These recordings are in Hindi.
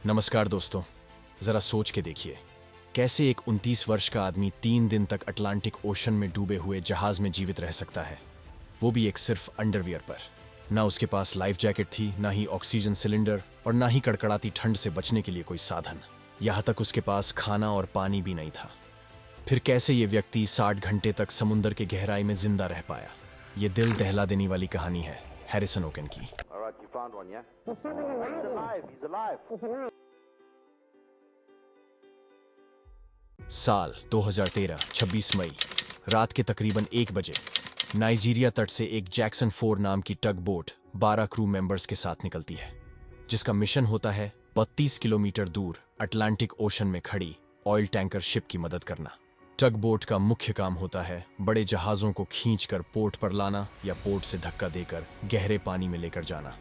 नमस्कार दोस्तों। जरा सोच के देखिए, कैसे एक 29 वर्ष का आदमी 3 दिन तक अटलांटिक ओशन में डूबे हुए जहाज में जीवित रह सकता है, वो भी एक सिर्फ अंडरवियर पर। ना उसके पास लाइफ जैकेट थी, ना ही ऑक्सीजन सिलेंडर और ना ही कड़कड़ाती ठंड से बचने के लिए कोई साधन। यहाँ तक उसके पास खाना और पानी भी नहीं था। फिर कैसे ये व्यक्ति 60 घंटे तक समुद्र के गहराई में जिंदा रह पाया? ये दिल दहला देने वाली कहानी है हैरिसन ओकेन की। साल 2013, 26 मई, रात के तकरीबन 1 बजे नाइजीरिया तट से एक जैक्सन 4 नाम की टग बोट 12 क्रू मेंबर्स के साथ निकलती है, जिसका मिशन होता है 32 किलोमीटर दूर अटलांटिक ओशन में खड़ी ऑयल टैंकर शिप की मदद करना। टग बोट का मुख्य काम होता है बड़े जहाजों को खींचकर पोर्ट पर लाना या पोर्ट से धक्का देकर गहरे पानी में लेकर जाना।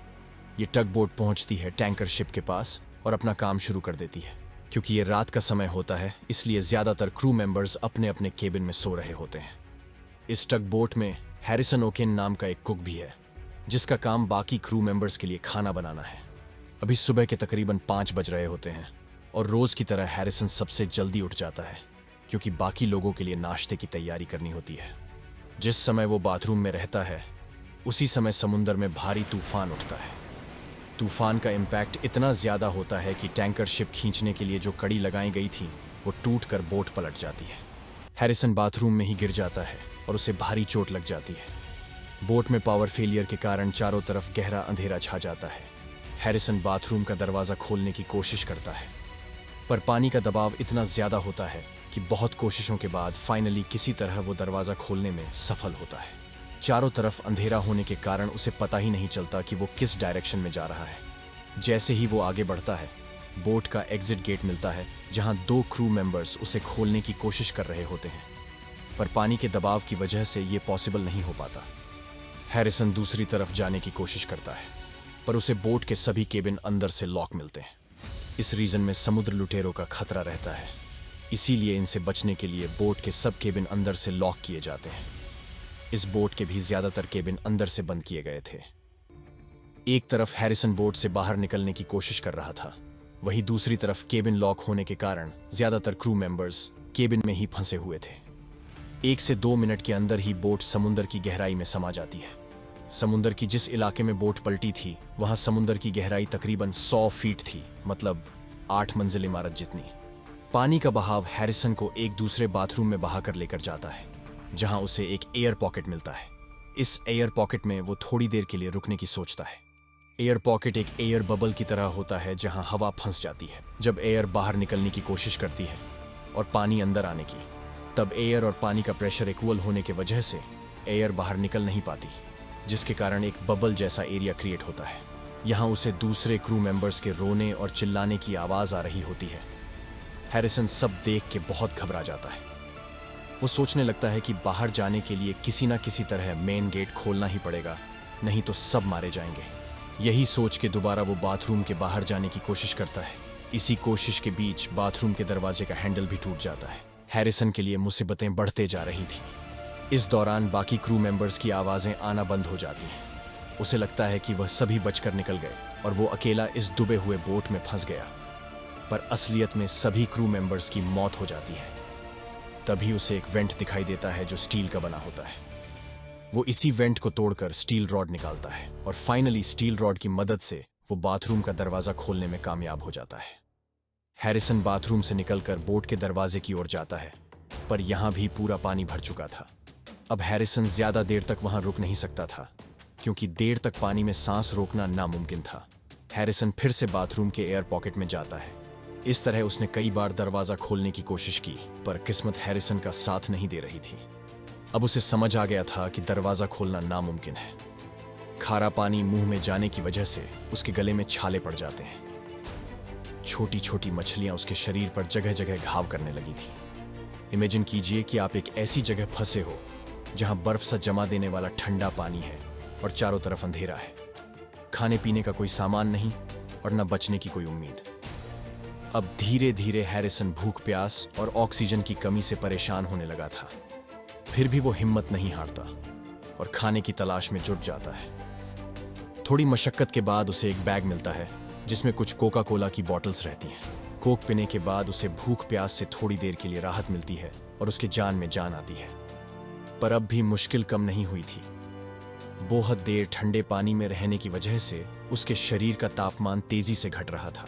ये टग बोट पहुंचती है टैंकर शिप के पास और अपना काम शुरू कर देती है। क्योंकि ये रात का समय होता है, इसलिए ज्यादातर क्रू मेंबर्स अपने अपने केबिन में सो रहे होते हैं। इस टग बोट में हैरिसन ओकेन नाम का एक कुक भी है, जिसका काम बाकी क्रू मेंबर्स के लिए खाना बनाना है। अभी सुबह के तकरीबन 5 बज रहे होते हैं और रोज की तरह हैरिसन सबसे जल्दी उठ जाता है, क्योंकि बाकी लोगों के लिए नाश्ते की तैयारी करनी होती है। जिस समय वो बाथरूम में रहता है, उसी समय समुद्र में भारी तूफान उठता है। तूफान का इम्पैक्ट इतना ज्यादा होता है कि टैंकर शिप खींचने के लिए जो कड़ी लगाई गई थी, वो टूटकर बोट पलट जाती है। हैरिसन बाथरूम में ही गिर जाता है और उसे भारी चोट लग जाती है। बोट में पावर फेलियर के कारण चारों तरफ गहरा अंधेरा छा जाता है। हैरिसन बाथरूम का दरवाजा खोलने की कोशिश करता है, पर पानी का दबाव इतना ज्यादा होता है कि बहुत कोशिशों के बाद फाइनली किसी तरह वो दरवाजा खोलने में सफल होता है। चारों तरफ अंधेरा होने के कारण उसे पता ही नहीं चलता कि वो किस डायरेक्शन में जा रहा है। जैसे ही वो आगे बढ़ता है, बोट का एग्जिट गेट मिलता है, जहां 2 क्रू मेंबर्स उसे खोलने की कोशिश कर रहे होते हैं, पर पानी के दबाव की वजह से ये पॉसिबल नहीं हो पाता। हैरिसन दूसरी तरफ जाने की कोशिश करता है, पर उसे बोट के सभी केबिन अंदर से लॉक मिलते हैं। इस रीजन में समुद्र लुटेरों का खतरा रहता है, इसीलिए इनसे बचने के लिए बोट के सब केबिन अंदर से लॉक किए जाते हैं। इस बोट के भी ज्यादातर केबिन अंदर से बंद किए गए थे। एक तरफ हैरिसन बोट से बाहर निकलने की कोशिश कर रहा था, वहीं दूसरी तरफ केबिन लॉक होने के कारण ज्यादातर क्रू मेंबर्स केबिन में ही फंसे हुए थे। 1 से 2 मिनट के अंदर ही बोट समुद्र की गहराई में समा जाती है। समुद्र की जिस इलाके में बोट पलटी थी, वहां समुद्र की गहराई तकरीबन 100 फीट थी, मतलब 8 मंजिल इमारत जितनी। पानी का बहाव हैरिसन को एक दूसरे बाथरूम में बहाकर लेकर जाता है, जहां उसे एक एयर पॉकेट मिलता है। इस एयर पॉकेट में वो थोड़ी देर के लिए रुकने की सोचता है। एयर पॉकेट एक एयर बबल की तरह होता है, जहां हवा फंस जाती है। जब एयर बाहर निकलने की कोशिश करती है और पानी अंदर आने की, तब एयर और पानी का प्रेशर इक्वल होने की वजह से एयर बाहर निकल नहीं पाती, जिसके कारण एक बबल जैसा एरिया क्रिएट होता है। यहां उसे दूसरे क्रू मेंबर्स के रोने और चिल्लाने की आवाज आ रही होती है। हैरिसन सब देख के बहुत घबरा जाता है। वो सोचने लगता है कि बाहर जाने के लिए किसी ना किसी तरह मेन गेट खोलना ही पड़ेगा, नहीं तो सब मारे जाएंगे। यही सोच के दोबारा वो बाथरूम के बाहर जाने की कोशिश करता है। इसी कोशिश के बीच बाथरूम के दरवाजे का हैंडल भी टूट जाता है। हैरिसन के लिए मुसीबतें बढ़ते जा रही थी। इस दौरान बाकी क्रू मेंबर्स की आवाजें आना बंद हो जाती हैं। उसे लगता है कि वह सभी बचकर निकल गए और वो अकेला इस डूबे हुए बोट में फंस गया, पर असलियत में सभी क्रू मेंबर्स की मौत हो जाती है। तभी उसे एक वेंट दिखाई देता है जो स्टील का बना होता है। वो इसी वेंट को तोड़कर स्टील रॉड निकालता है और फाइनली स्टील रॉड की मदद से वो बाथरूम का दरवाजा खोलने में कामयाब हो जाता है। हैरिसन बाथरूम से निकलकर बोट के दरवाजे की ओर जाता है, पर यहां भी पूरा पानी भर चुका था। अब हैरिसन ज्यादा देर तक वहां रुक नहीं सकता था, क्योंकि देर तक पानी में सांस रोकना नामुमकिन था। हैरिसन फिर से बाथरूम के एयर पॉकेट में जाता है। इस तरह उसने कई बार दरवाजा खोलने की कोशिश की, पर किस्मत हैरिसन का साथ नहीं दे रही थी। अब उसे समझ आ गया था कि दरवाजा खोलना नामुमकिन है। खारा पानी मुंह में जाने की वजह से उसके गले में छाले पड़ जाते हैं। छोटी छोटी मछलियां उसके शरीर पर जगह जगह घाव करने लगी थी। इमेजिन कीजिए कि आप एक ऐसी जगह फंसे हो जहां बर्फ सा जमा देने वाला ठंडा पानी है और चारों तरफ अंधेरा है। खाने पीने का कोई सामान नहीं और न बचने की कोई उम्मीद। अब धीरे धीरे हैरिसन भूख प्यास और ऑक्सीजन की कमी से परेशान होने लगा था। फिर भी वो हिम्मत नहीं हारता और खाने की तलाश में जुट जाता है। थोड़ी मशक्कत के बाद उसे एक बैग मिलता है जिसमें कुछ कोका कोला की बॉटल्स रहती हैं। कोक पीने के बाद उसे भूख प्यास से थोड़ी देर के लिए राहत मिलती है और उसके जान में जान आती है। पर अब भी मुश्किल कम नहीं हुई थी। बहुत देर ठंडे पानी में रहने की वजह से उसके शरीर का तापमान तेजी से घट रहा था,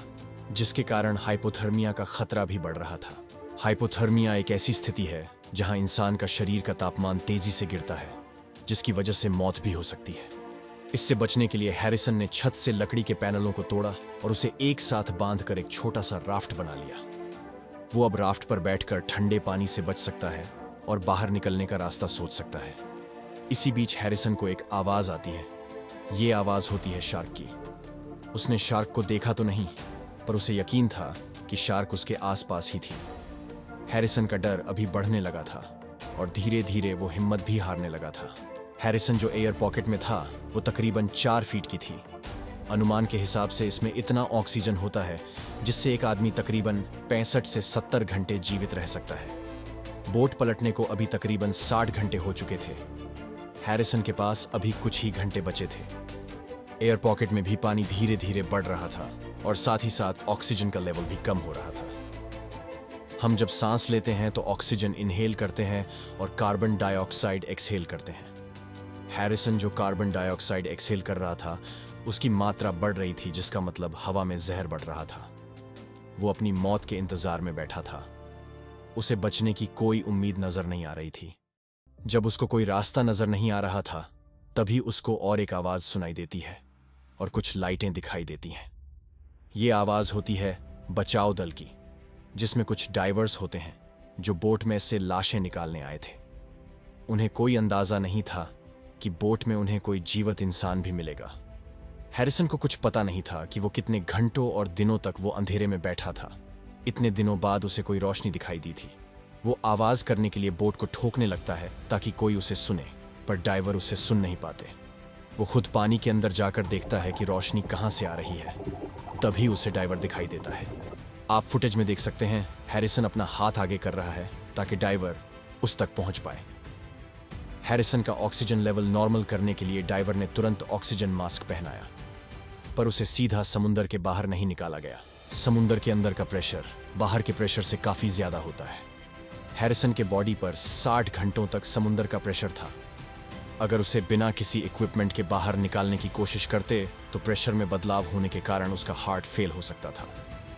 जिसके कारण हाइपोथर्मिया का खतरा भी बढ़ रहा था। हाइपोथर्मिया एक ऐसी स्थिति है जहां इंसान का शरीर का तापमान तेजी से गिरता है, जिसकी वजह से मौत भी हो सकती है। इससे बचने के लिए हैरिसन ने छत से लकड़ी के पैनलों को तोड़ा और उसे एक साथ बांधकर एक छोटा सा राफ्ट बना लिया। वो अब राफ्ट पर बैठकर ठंडे पानी से बच सकता है और बाहर निकलने का रास्ता सोच सकता है। इसी बीच हैरिसन को एक आवाज आती है। ये आवाज होती है शार्क की। उसने शार्क को देखा तो नहीं, पर उसे यकीन था कि शार्क उसके आसपास ही थी। हैरिसन का डर अभी बढ़ने लगा था और धीरे धीरे वो हिम्मत भी हारने लगा था। हैरिसन जो एयर पॉकेट में था वो तकरीबन 4 फीट की थी। अनुमान के हिसाब से इसमें इतना ऑक्सीजन होता है जिससे एक आदमी तकरीबन 65 से 70 घंटे जीवित रह सकता है। बोट पलटने को अभी तकरीबन 60 घंटे हो चुके थे। हैरिसन के पास अभी कुछ ही घंटे बचे थे। एयर पॉकेट में भी पानी धीरे धीरे बढ़ रहा था और साथ ही साथ ऑक्सीजन का लेवल भी कम हो रहा था। हम जब सांस लेते हैं तो ऑक्सीजन इनहेल करते हैं और कार्बन डाइऑक्साइड एक्सहेल करते हैं। हैरिसन जो कार्बन डाइऑक्साइड एक्सहेल कर रहा था उसकी मात्रा बढ़ रही थी, जिसका मतलब हवा में जहर बढ़ रहा था। वो अपनी मौत के इंतजार में बैठा था। उसे बचने की कोई उम्मीद नजर नहीं आ रही थी। जब उसको कोई रास्ता नजर नहीं आ रहा था तभी उसको और एक आवाज सुनाई देती है और कुछ लाइटें दिखाई देती हैं। ये आवाज होती है बचाओ दल की, जिसमें कुछ डाइवर्स होते हैं जो बोट में से लाशें निकालने आए थे। उन्हें कोई अंदाजा नहीं था कि बोट में उन्हें कोई जीवित इंसान भी मिलेगा। हैरिसन को कुछ पता नहीं था कि वो कितने घंटों और दिनों तक वो अंधेरे में बैठा था। इतने दिनों बाद उसे कोई रोशनी दिखाई दी थी। वो आवाज करने के लिए बोट को ठोकने लगता है ताकि कोई उसे सुने, पर डाइवर उसे सुन नहीं पाते। वो खुद पानी के अंदर जाकर देखता है कि रोशनी कहां से आ रही है। तभी उसे डाइवर दिखाई देता है। आप फुटेज में देख सकते हैं हैरिसन अपना हाथ आगे कर रहा है ताकि डाइवर उस तक पहुंच पाए। हैरिसन का ऑक्सीजन लेवल नॉर्मल करने के लिए डाइवर ने तुरंत ऑक्सीजन मास्क पहनाया, पर उसे सीधा समुंदर के बाहर नहीं निकाला गया। समुंदर के अंदर का प्रेशर बाहर के प्रेशर से काफी ज्यादा होता है। हैरिसन के बॉडी पर 60 घंटों तक समुंदर का प्रेशर था। अगर उसे बिना किसी इक्विपमेंट के बाहर निकालने की कोशिश करते तो प्रेशर में बदलाव होने के कारण उसका हार्ट फेल हो सकता था।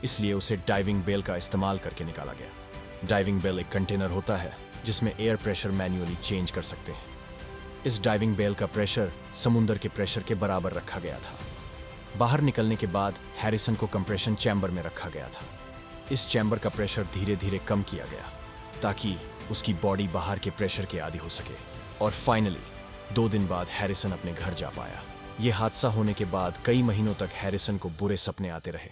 इसलिए उसे डाइविंग बेल का इस्तेमाल करके निकाला गया। डाइविंग बेल एक कंटेनर होता है जिसमें एयर प्रेशर मैन्युअली चेंज कर सकते हैं। इस डाइविंग बेल का प्रेशर समुंदर के प्रेशर के बराबर रखा गया था। बाहर निकलने के बाद हैरिसन को कंप्रेशन चैम्बर में रखा गया था। इस चैम्बर का प्रेशर धीरे धीरे कम किया गया ताकि उसकी बॉडी बाहर के प्रेशर के आदी हो सके। और फाइनली 2 दिन बाद हैरिसन अपने घर जा पाया। यह हादसा होने के बाद कई महीनों तक हैरिसन को बुरे सपने आते रहे।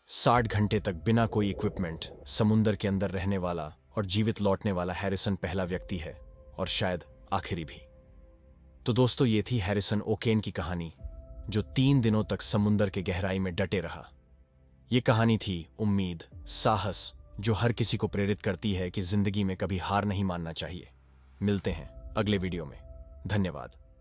60 घंटे तक बिना कोई इक्विपमेंट समुंदर के अंदर रहने वाला और जीवित लौटने वाला हैरिसन पहला व्यक्ति है और शायद आखिरी भी। तो दोस्तों, ये थी हैरिसन ओकेन की कहानी, जो 3 दिनों तक समुंदर के गहराई में डटे रहा। ये कहानी थी उम्मीद, साहस, जो हर किसी को प्रेरित करती है कि जिंदगी में कभी हार नहीं मानना चाहिए। मिलते हैं अगले वीडियो में। धन्यवाद।